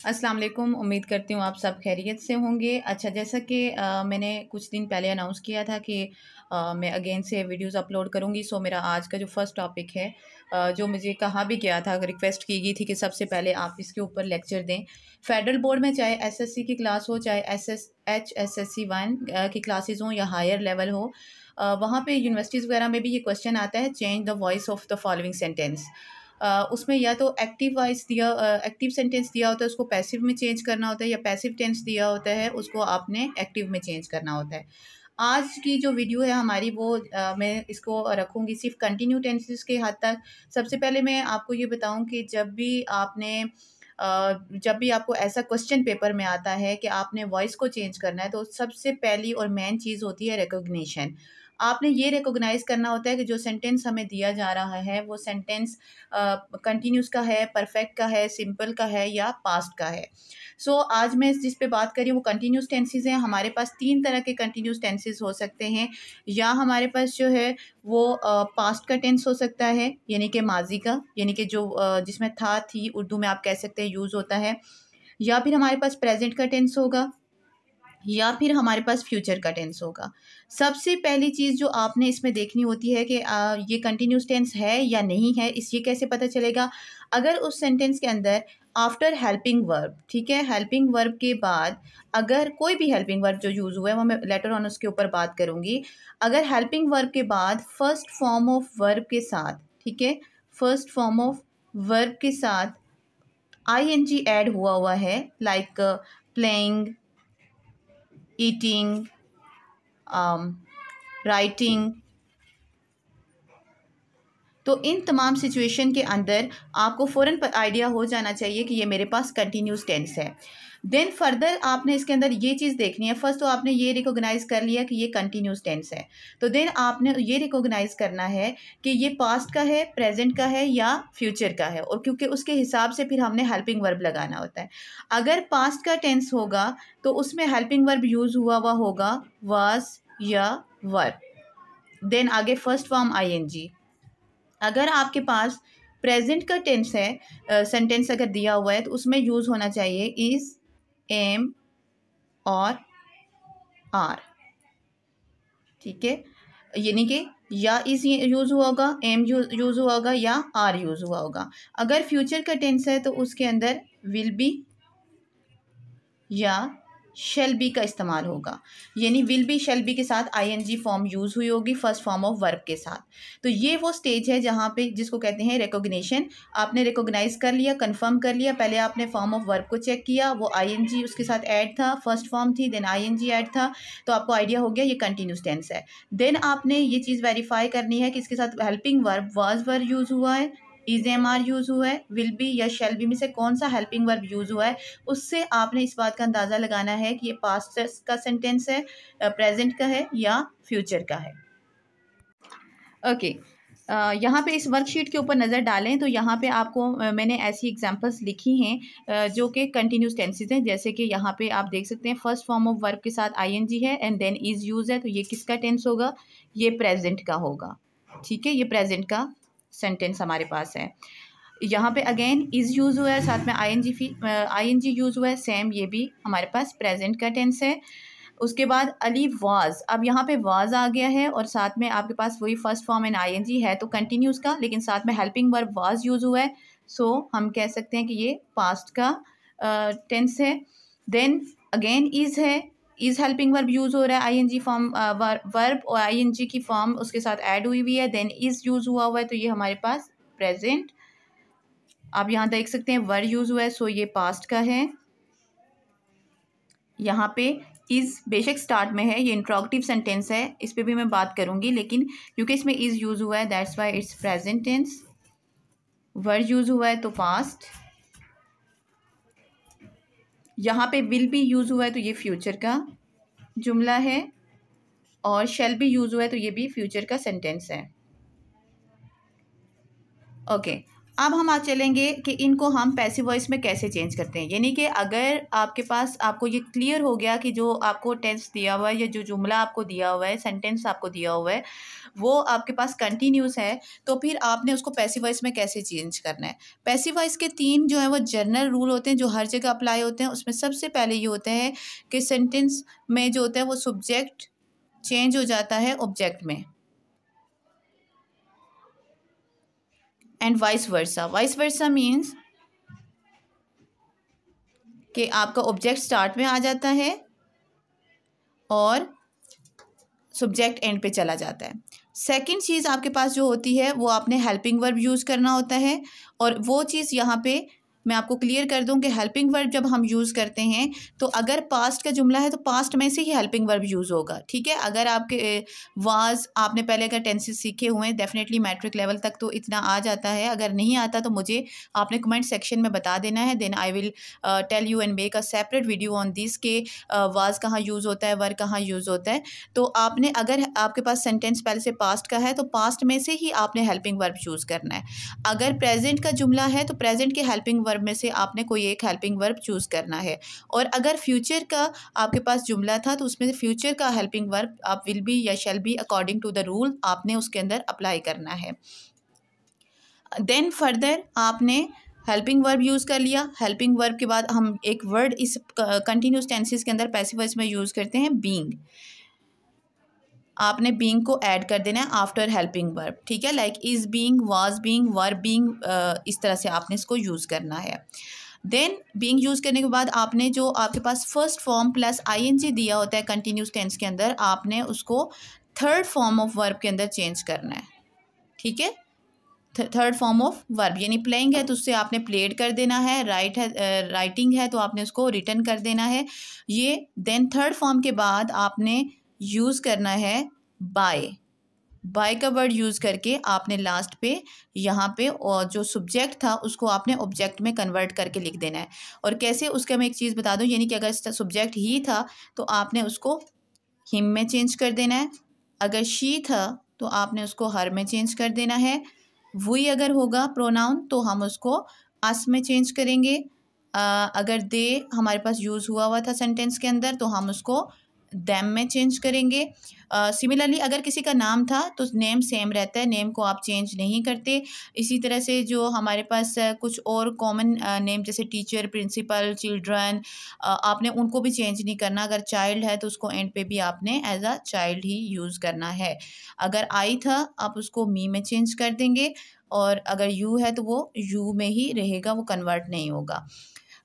अस्सलाम वालेकुम। उम्मीद करती हूँ आप सब खैरियत से होंगे। अच्छा, जैसा कि मैंने कुछ दिन पहले अनाउंस किया था कि मैं अगेन से वीडियोस अपलोड करूँगी। सो मेरा आज का जो फ़र्स्ट टॉपिक है, जो मुझे कहा भी गया था, रिक्वेस्ट की गई थी कि सबसे पहले आप इसके ऊपर लेक्चर दें। फेडरल बोर्ड में चाहे एसएससी की क्लास हो, चाहे एचएसएससी 1 की क्लासेस हों या हायर लेवल हो, वहाँ पे यूनिवर्सिटीज़ वगैरह में भी ये क्वेश्चन आता है, change the voice of the following sentence. उसमें या तो एक्टिव सेंटेंस दिया होता है, उसको पैसिव में चेंज करना होता है, या पैसिव टेंस दिया होता है, उसको आपने एक्टिव में चेंज करना होता है। आज की जो वीडियो है हमारी वो मैं इसको रखूँगी सिर्फ कंटिन्यू टेंसेस के हद तक। सबसे पहले मैं आपको ये बताऊँ कि जब भी आपको ऐसा क्वेश्चन पेपर में आता है कि आपने वॉइस को चेंज करना है, तो सबसे पहली और मेन चीज़ होती है रिकॉग्निशन। आपने ये रिकॉग्नाइज़ करना होता है कि जो सेंटेंस हमें दिया जा रहा है वो सेंटेंस कंटिन्यूस का है, परफेक्ट का है, सिंपल का है या पास्ट का है। सो आज मैं जिस पे बात कर रही हूँ वो कंटिन्यूस टेंसेस हैं। हमारे पास 3 तरह के कंटिन्यूस टेंसेस हो सकते हैं। या हमारे पास जो है वो पास्ट का टेंस हो सकता है, यानी कि माज़ी का, यानी कि जो जिसमें था, थी उर्दू में आप कह सकते हैं यूज़ होता है। या फिर हमारे पास प्रेज़ेंट का टेंस होगा, या फिर हमारे पास फ्यूचर का टेंस होगा। सबसे पहली चीज़ जो आपने इसमें देखनी होती है कि ये कंटिन्यूस टेंस है या नहीं है, ये कैसे पता चलेगा? अगर उस सेंटेंस के अंदर आफ्टर हेल्पिंग वर्ब, ठीक है, हेल्पिंग वर्ब के बाद अगर कोई भी हेल्पिंग वर्ब जो यूज़ हुआ है वो मैं लेटर ऑन उसके ऊपर बात करूँगी। अगर हेल्पिंग वर्ब के बाद फर्स्ट फॉर्म ऑफ वर्ब के साथ, ठीक है, फर्स्ट फॉर्म ऑफ वर्ब के साथ आईएनजी ऐड हुआ है, लाइक प्लेइंग, ईटिंग, राइटिंग, तो इन तमाम सिचुएशन के अंदर आपको फ़ौरन आइडिया हो जाना चाहिए कि ये मेरे पास कंटिन्यूस टेंस है। देन फर्दर आपने इसके अंदर ये चीज़ देखनी है। फर्स्ट तो आपने ये रिकॉग्नाइज़ कर लिया कि ये कंटिन्यूस टेंस है, तो देन आपने ये रिकॉग्नाइज़ करना है कि ये पास्ट का है, प्रेजेंट का है या फ्यूचर का है, और क्योंकि उसके हिसाब से फिर हमने हेल्पिंग वर्ब लगाना होता है। अगर पास्ट का टेंस होगा तो उसमें हेल्पिंग वर्ब यूज़ हुआ होगा वाज या वर, देन आगे फर्स्ट फॉर्म आईएनजी। अगर आपके पास प्रेजेंट का टेंस है, सेंटेंस अगर दिया हुआ है, तो उसमें यूज़ होना चाहिए इज़, एम और आर, ठीक है, यानी कि या इज़ यूज़ हुआ होगा, एम यूज़ हुआ होगा या आर यूज़ हुआ होगा। अगर फ्यूचर का टेंस है तो उसके अंदर विल बी या शेल बी का इस्तेमाल होगा, यानी विल बी शेल बी के साथ आईएनजी फॉर्म यूज़ हुई होगी फर्स्ट फॉर्म ऑफ वर्ब के साथ। तो ये वो स्टेज है जहाँ पे जिसको कहते हैं रिकॉग्निशन। आपने रिकॉग्नाइज कर लिया, कंफर्म कर लिया, पहले आपने फॉर्म ऑफ वर्ब को चेक किया, वो आईएनजी उसके साथ ऐड था, फर्स्ट फॉर्म थी, देन आईएनजी ऐड था, तो आपको आइडिया हो गया ये कंटिन्यूस टेंस है। देन आपने ये चीज़ वेरीफाई करनी है कि इसके साथ helping verb was were use हुआ है, इज एम आर यूज़ हुआ है, विल बी या शेल बी में से कौन सा हेल्पिंग वर्ब यूज़ हुआ है। उससे आपने इस बात का अंदाज़ा लगाना है कि ये पास्ट का सेंटेंस है, प्रेजेंट का है या फ्यूचर का है। ओके, यहाँ पे इस वर्कशीट के ऊपर नज़र डालें तो यहाँ पे आपको मैंने ऐसी एग्जांपल्स लिखी हैं जो कि कंटिन्यूस टेंसेस हैं। जैसे कि यहाँ पे आप देख सकते हैं फर्स्ट फॉर्म ऑफ वर्ब के साथ आईएनजी है एंड देन इज़ यूज़ है, तो ये किसका टेंस होगा? ये प्रेजेंट का होगा, ठीक है, ये प्रेजेंट का सेंटेंस हमारे पास है। यहाँ पे अगेन इज़ यूज़ हुआ है, साथ में आईएनजी यूज़ हुआ है, सेम ये भी हमारे पास प्रेजेंट का टेंस है। उसके बाद अली वाज, अब यहाँ पे वाज आ गया है और साथ में आपके पास वही फर्स्ट फॉर्म एंड आईएनजी है, तो कंटिन्यूस का, लेकिन साथ में हेल्पिंग वर्ब वाज यूज़ हुआ है, सो हम कह सकते हैं कि ये पास्ट का टेंस है। देन अगेन इज़ है, इज़ हेल्पिंग वर्ब यूज़ हो रहा है, आईएनजी फॉर्म वर्ब और आईएनजी की फॉर्म उसके साथ ऐड हुई है, देन इज़ यूज़ हुआ है, तो ये हमारे पास प्रेजेंट। आप यहाँ देख सकते हैं वर यूज़ हुआ है, सो ये पास्ट का है। यहाँ पे इज़ बेशक स्टार्ट में है, ये इंट्रोगेटिव सेंटेंस है, इस पे भी मैं बात करूँगी, लेकिन क्योंकि इसमें इज़ यूज़ हुआ है that's why it's present tense. Were use हुआ है तो पास्ट। यहाँ पे विल भी यूज़ हुआ है तो ये फ्यूचर का जुमला है, और शेल भी यूज़ हुआ है तो ये भी फ्यूचर का सेंटेंस है। ओके, अब हम आज चलेंगे कि इनको हम पैसिव वॉइस में कैसे चेंज करते हैं। यानी कि अगर आपके पास आपको ये क्लियर हो गया कि जो आपको टेंस दिया हुआ है या जो जुमला आपको दिया हुआ है, सेंटेंस आपको दिया हुआ है, वो आपके पास कंटिन्यूस है, तो फिर आपने उसको पैसिव वॉइस में कैसे चेंज करना है। पैसिव वॉइस के 3 जो है वो जनरल रूल होते हैं जो हर जगह अप्लाई होते हैं। उसमें सबसे पहले ये होता है कि सेंटेंस में जो होता है वो सब्जेक्ट चेंज हो जाता है ऑब्जेक्ट में, and vice versa. Vice versa means कि आपका ऑब्जेक्ट स्टार्ट में आ जाता है और सब्जेक्ट एंड पे चला जाता है। सेकंड चीज़ आपके पास जो होती है वो आपने हेल्पिंग वर्ब यूज़ करना होता है, और वो चीज़ यहाँ पे मैं आपको क्लियर कर दूं कि हेल्पिंग वर्ब जब हम यूज़ करते हैं तो अगर पास्ट का जुमला है तो पास्ट में से ही हेल्पिंग वर्ब यूज़ होगा। ठीक है, अगर आपके वाज आपने पहले अगर टेंसेस सीखे हुए हैं, डेफिनेटली मैट्रिक लेवल तक तो इतना आ जाता है। अगर नहीं आता तो मुझे आपने कमेंट सेक्शन में बता देना है, then I will tell you and make a separate video on this के वाज कहाँ यूज़ होता है, वर्ब कहाँ यूज़ होता है। तो आपने अगर आपके पास सेंटेंस पहले से पास्ट का है तो पास्ट में से ही आपने हेल्पिंग वर्ब चूज़ करना है। अगर प्रेजेंट का जुमला है तो प्रेजेंट के हेल्पिंग वर्ब में से आपने कोई एक हेल्पिंग वर्ब चूज़ करना है। और अगर फ्यूचर का आपके पास जुमला था तो उसमें से फ्यूचर का हेल्पिंग वर्ब आप विल बी या shall be according to the rule आपने उसके अंदर अप्लाई करना है। देन फर्दर आपने हेल्पिंग वर्ब यूज़ कर लिया। हेल्पिंग वर्ब के बाद हम एक वर्ड इस कंटिन्यूस टेंसेस के अंदर पैसिव वॉइस में यूज़ करते हैं, बीइंग। आपने बीइंग को ऐड कर देना है आफ्टर हेल्पिंग वर्ब। ठीक है, like is being, was being, were being, इस तरह से आपने इसको यूज़ करना है। देन बीइंग यूज़ करने के बाद आपने जो आपके पास फर्स्ट फॉर्म प्लस आईएनजी दिया होता है कंटिन्यूस टेंस के अंदर, आपने उसको थर्ड फॉर्म ऑफ वर्ब के अंदर चेंज करना है। ठीक है, थर्ड फॉर्म ऑफ वर्ब, यानी प्लेइंग है तो उससे आपने प्लेड कर देना है, राइट है राइटिंग है तो आपने उसको रिटर्न कर देना है ये। देन थर्ड फॉर्म के बाद आपने यूज़ करना है बाय। बाय का वर्ड यूज़ करके आपने लास्ट पे यहाँ पे और जो सब्जेक्ट था उसको आपने ऑब्जेक्ट में कन्वर्ट करके लिख देना है। और कैसे, उसका मैं एक चीज़ बता दूँ, यानी कि अगर सब्जेक्ट ही था तो आपने उसको हिम में चेंज कर देना है, अगर शी था तो आपने उसको हर में चेंज कर देना है, वही अगर होगा प्रोनाउन तो हम उसको अस में चेंज करेंगे। अगर दे हमारे पास यूज़ हुआ हुआ था सेंटेंस के अंदर तो हम उसको दैम में चेंज करेंगे। सिमिलरली अगर किसी का नाम था तो नेम सेम रहता है, नेम को आप चेंज नहीं करते। इसी तरह से जो हमारे पास कुछ और कॉमन नेम जैसे टीचर, प्रिंसिपल, चिल्ड्रन, आपने उनको भी चेंज नहीं करना। अगर चाइल्ड है तो उसको एंड पे भी आपने एज अ चाइल्ड ही यूज़ करना है। अगर आई था आप उसको मी में चेंज कर देंगे, और अगर यू है तो वो यू में ही रहेगा, वो कन्वर्ट नहीं होगा।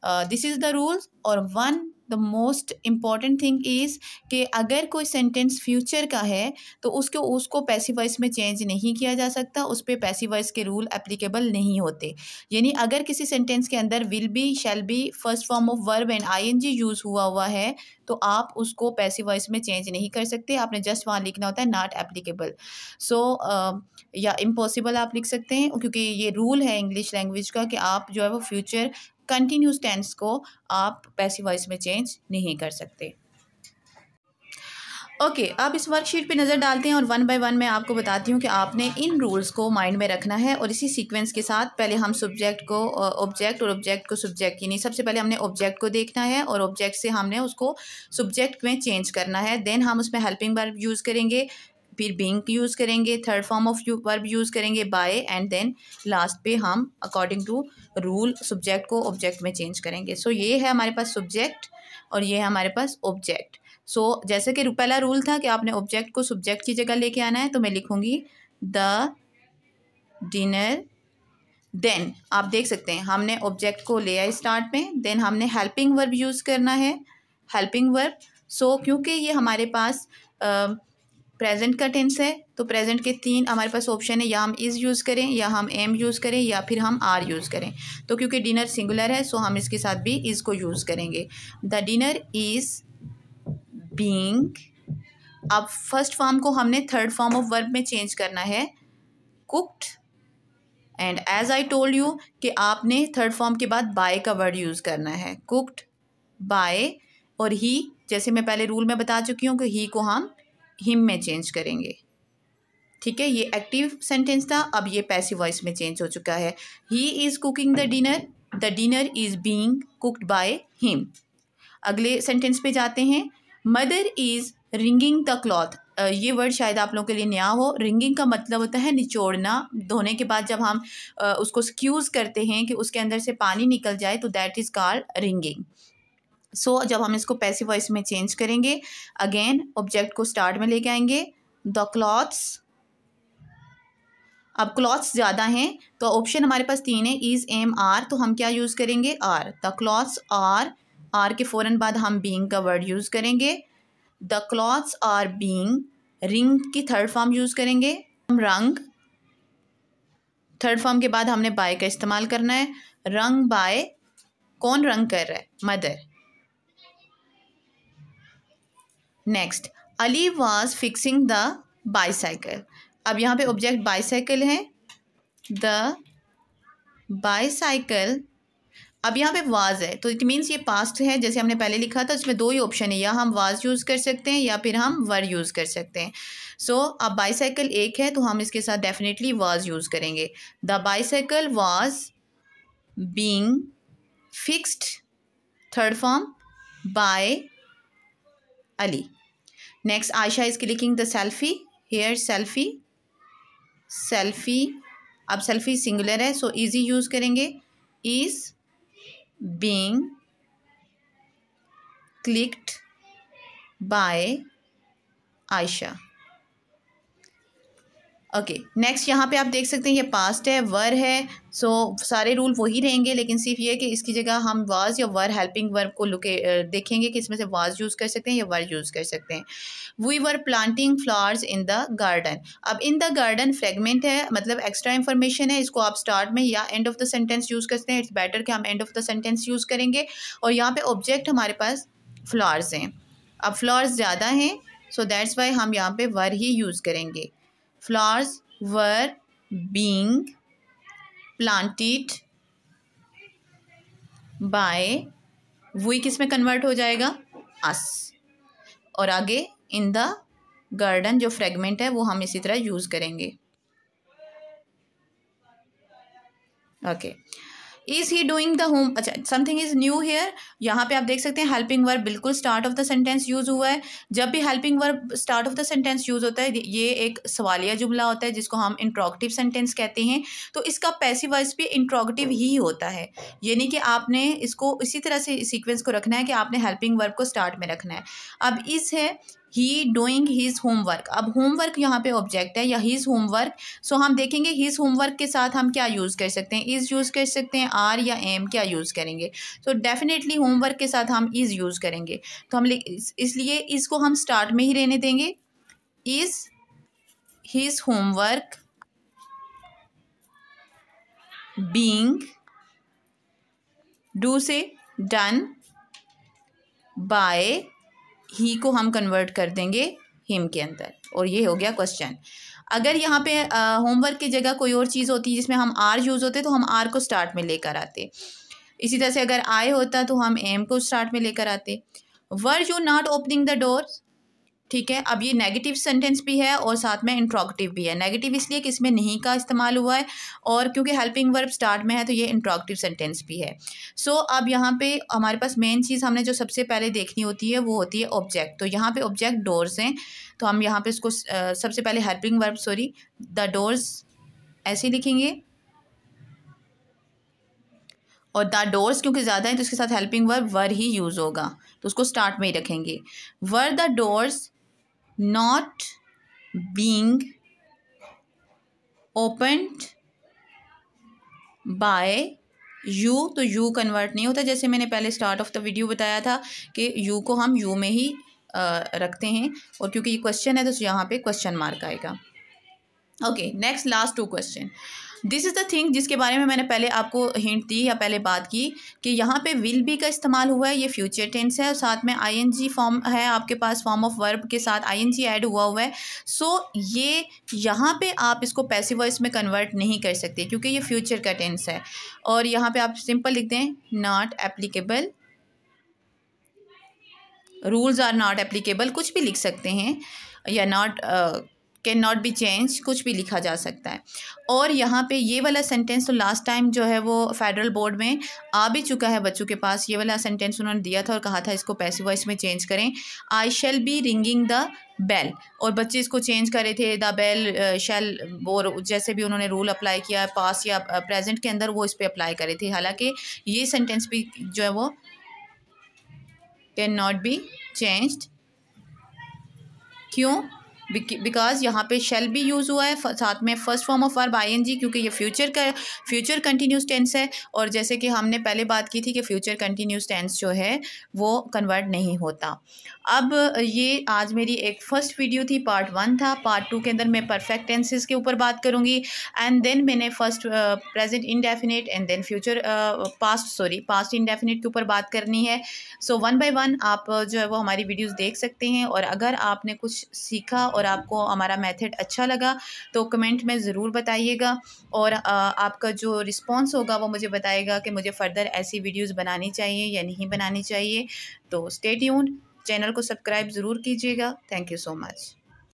This is the rules. और one the most important thing is कि अगर कोई सेंटेंस फ्यूचर का है तो उसको पैसिव वॉइस में चेंज नहीं किया जा सकता, उस पर पैसिव वॉइस के रूल एप्लीकेबल नहीं होते। यानी अगर किसी सेंटेंस के अंदर will be, shall be, first form of verb and ING use हुआ है तो आप उसको पैसिव वॉइस में चेंज नहीं कर सकते। आपने जस्ट वहाँ लिखना होता है नॉट एप्लीकेबल। सो या इम्पॉसिबल आप लिख सकते हैं, क्योंकि ये रूल है इंग्लिश लैंग्वेज का कि आप जो है वो फ्यूचर कंटिन्यूस टेंस को आप पैसिव वॉइस में चेंज नहीं कर सकते। ओके, अब इस वर्कशीट पे नज़र डालते हैं और वन बाय वन मैं आपको बताती हूँ कि आपने इन रूल्स को माइंड में रखना है। और इसी सीक्वेंस के साथ पहले हम सब्जेक्ट को ऑब्जेक्ट और ऑब्जेक्ट को सब्जेक्ट, यानी सबसे पहले हमने ऑब्जेक्ट को देखना है और ऑब्जेक्ट से हमने उसको सब्जेक्ट में चेंज करना है। देन हम उसमें हेल्पिंग वर्ब यूज़ करेंगे, फिर बीइंग यूज़ करेंगे, third form of verb use करेंगे बाय, एंड देन लास्ट पे हम अकॉर्डिंग टू रूल सब्जेक्ट को ऑब्जेक्ट में चेंज करेंगे। सो ये है हमारे पास सब्जेक्ट और ये है हमारे पास ऑब्जेक्ट। सो जैसे कि पहला रूल था कि आपने ऑब्जेक्ट को सब्जेक्ट की जगह लेके आना है, तो मैं लिखूंगी द डिनर। देन आप देख सकते हैं हमने ऑब्जेक्ट को ले आए स्टार्ट में, देन हमने हेल्पिंग वर्ब यूज़ करना है, हेल्पिंग वर्ब। सो क्योंकि ये हमारे पास प्रेजेंट का टेंस है तो प्रेजेंट के 3 हमारे पास ऑप्शन है, या हम इज़ यूज़ करें, या हम एम यूज़ करें, या फिर हम आर यूज़ करें। तो क्योंकि डिनर सिंगुलर है सो हम इसके साथ भी इज़ को यूज़ करेंगे। The dinner is being. अब फर्स्ट फॉर्म को हमने थर्ड फॉर्म ऑफ वर्ब में चेंज करना है, cooked. And as I told you कि आपने थर्ड फॉर्म के बाद बाय का वर्ड यूज़ करना है, कुक्ड बाय। और ही, जैसे मैं पहले रूल में बता चुकी हूँ कि ही को हम हिम में चेंज करेंगे। ठीक है, ये एक्टिव सेंटेंस था, अब ये पैसिव वॉइस में चेंज हो चुका है। He is cooking the dinner is being cooked by him. अगले सेंटेंस पे जाते हैं। Mother is ringing the cloth. ये वर्ड शायद आप लोगों के लिए नया हो। रिंगिंग का मतलब होता है निचोड़ना। धोने के बाद जब हम उसको स्क्यूज़ करते हैं कि उसके अंदर से पानी निकल जाए, तो दैट इज़ कॉल्ड रिंगिंग। सो जब हम इसको पैसिव वॉइस में चेंज करेंगे, अगेन ऑब्जेक्ट को स्टार्ट में लेके आएंगे। द क्लॉथ्स, अब क्लॉथ्स ज़्यादा हैं तो ऑप्शन हमारे पास 3 है, इज़, एम, आर, तो हम क्या यूज़ करेंगे, आर। द क्लॉथ्स आर के फ़ौरन बाद हम बीइंग का वर्ड यूज़ करेंगे। The clothes are being, ring की थर्ड फॉर्म यूज़ करेंगे हम रंग। थर्ड फॉर्म के बाद हमने बाय का इस्तेमाल करना है। रंग बाय, कौन रंग कर रहा है, mother. Next, Ali was fixing the bicycle. अब यहाँ पे ऑब्जेक्ट बाईसाइकिल है, द बाईसाइकिल। अब यहाँ पे वाज है तो इट मीन्स ये पास्ट है, जैसे हमने पहले लिखा था, इसमें 2 ही ऑप्शन है, या हम वाज यूज़ कर सकते हैं या फिर हम वर यूज़ कर सकते हैं। सो अब बाईसाइकिल एक है तो हम इसके साथ डेफिनेटली वाज यूज़ करेंगे। The bicycle was being fixed, third form, by Ali. Next, Ayesha is clicking the selfie, here selfie, selfie. अब सेल्फी सिंगुलर है सो इजी यूज़ करेंगे, is being clicked by Ayesha. Okay, next यहाँ पे आप देख सकते हैं ये पास्ट है, वर है, सो सारे रूल वही रहेंगे, लेकिन सिर्फ ये कि इसकी जगह हम वाज या वर हेल्पिंग वर्ब को देखेंगे कि इसमें से वाज यूज़ कर सकते हैं या वर यूज़ कर सकते हैं। We were planting flowers in the garden. अब इन द गार्डन फ्रेगमेंट है, मतलब एक्स्ट्रा इन्फॉर्मेशन है, इसको आप स्टार्ट में या end of the sentence use करते हैं। इट्स बेटर कि हम end of the sentence use करेंगे। और यहाँ पे ऑब्जेक्ट हमारे पास फ्लावर्स हैं। अब फ्लावर्स ज़्यादा हैं सो दैट्स वाई हम यहाँ पे वर ही यूज़ करेंगे। Flowers were being planted by, we किस में कन्वर्ट हो जाएगा, us। और आगे in the garden जो फ्रेगमेंट है वो हम इसी तरह यूज़ करेंगे। Okay, is he doing the home. अच्छा, समथिंग इज न्यू हेयर। यहाँ पे आप देख सकते हैं हेल्पिंग वर्ब बिल्कुल start of the sentence use हुआ है। जब भी helping verb start of the sentence use होता है, ये एक सवालिया जुमला होता है जिसको हम इंट्रोगेटिव सेंटेंस कहते हैं। तो इसका पैसिव वॉइस भी इंट्रोगेटिव ही होता है, यानी कि आपने इसको इसी तरह से सीक्वेंस को रखना है कि आपने हेल्पिंग वर्ब को स्टार्ट में रखना है। अब इज है, ही डूइंग हीज होमवर्क। अब होमवर्क यहाँ पे ऑब्जेक्ट है या हीज होमवर्क, सो हम देखेंगे हीज होमवर्क के साथ हम क्या यूज़ कर सकते हैं, इज़ यूज़ कर सकते हैं, आर या एम क्या यूज़ करेंगे। तो डेफिनेटली होमवर्क के साथ हम इज़ यूज़ करेंगे। तो हम इसलिए इसको हम स्टार्ट में ही रहने देंगे, is his homework being, do से डन, बाय, ही को हम कन्वर्ट कर देंगे हिम के अंदर, और ये हो गया क्वेश्चन। अगर यहाँ पे होमवर्क की जगह कोई और चीज़ होती जिसमें हम आर यूज़ होते तो हम आर को स्टार्ट में लेकर आते। इसी तरह से अगर आई होता तो हम एम को स्टार्ट में लेकर आते। Were you not opening the door, ठीक है। अब ये नेगेटिव सेंटेंस भी है और साथ में इंट्रोगेटिव भी है। नेगेटिव इसलिए कि इसमें नहीं का इस्तेमाल हुआ है, और क्योंकि हेल्पिंग वर्ब स्टार्ट में है तो ये इंट्रोगेटिव सेंटेंस भी है। सो अब यहाँ पे हमारे पास मेन चीज़ हमने जो सबसे पहले देखनी होती है वो होती है ऑब्जेक्ट। तो यहाँ पे ऑब्जेक्ट डोर्स हैं, तो हम यहाँ पे इसको सबसे पहले हेल्पिंग वर्ब द डोर्स ऐसे लिखेंगे, और द डोर्स क्योंकि ज़्यादा है तो इसके साथ हेल्पिंग वर्ब वर ही यूज़ होगा, तो उसको स्टार्ट में ही रखेंगे। Were the doors not being opened by you, तो यू कन्वर्ट नहीं होता, जैसे मैंने पहले स्टार्ट ऑफ द वीडियो बताया था कि यू को हम यू में ही रखते हैं, और क्योंकि ये क्वेश्चन है तो यहाँ पे क्वेश्चन मार्क आएगा। Okay, next last 2 question. This is the thing जिसके बारे में मैंने पहले आपको हिंट दी या पहले बात की कि यहाँ पे विल बी का इस्तेमाल हुआ है, ये फ्यूचर टेंस है, और साथ में आईएनजी फॉर्म है आपके पास, फॉर्म ऑफ वर्ब के साथ आईएनजी ऐड हुआ है। सो ये यहाँ पे आप इसको पैसिव वॉइस में कन्वर्ट नहीं कर सकते क्योंकि ये फ्यूचर का टेंस है। और यहाँ पे आप सिंपल लिखते हैं not applicable, rules are not applicable, कुछ भी लिख सकते हैं, या not can not be change, कुछ भी लिखा जा सकता है। और यहाँ पे ये वाला सेंटेंस तो लास्ट टाइम जो है वो फेडरल बोर्ड में आ भी चुका है बच्चों के पास। ये वाला सेंटेंस उन्होंने दिया था और कहा था इसको पैसिव वॉइस में चेंज करें, I shall be ringing the bell, और बच्चे इसको चेंज कर रहे थे द बेल शैल, और जैसे भी उन्होंने रूल अप्लाई किया पास या प्रेजेंट के अंदर वो इस पर अप्लाई करे थे। हालांकि ये सेंटेंस भी जो है वो कैन नॉट बी चेंज्ड। क्यों? बिकॉज यहाँ पे शेल भी यूज़ हुआ है, साथ में first form of verb ING, क्योंकि ये फ्यूचर कंटिन्यूस टेंस है। और जैसे कि हमने पहले बात की थी कि फ्यूचर कंटिन्यूस टेंस जो है वो कन्वर्ट नहीं होता। अब ये आज मेरी एक फर्स्ट वीडियो थी, पार्ट 1 था। पार्ट 2 के अंदर मैं परफेक्ट टेंसेस के ऊपर बात करूँगी, एंड देन मैंने first present indefinite and then future past indefinite के ऊपर बात करनी है। सो 1 बाय 1 आप जो है वो हमारी वीडियोस देख सकते हैं। और अगर आपने कुछ सीखा और आपको हमारा मेथड अच्छा लगा तो कमेंट में ज़रूर बताइएगा, और आपका जो रिस्पांस होगा वो मुझे बताएगा कि मुझे फ़र्दर ऐसी वीडियोस बनानी चाहिए या नहीं बनानी चाहिए। तो स्टे ट्यून्ड, चैनल को सब्सक्राइब ज़रूर कीजिएगा। Thank you so much.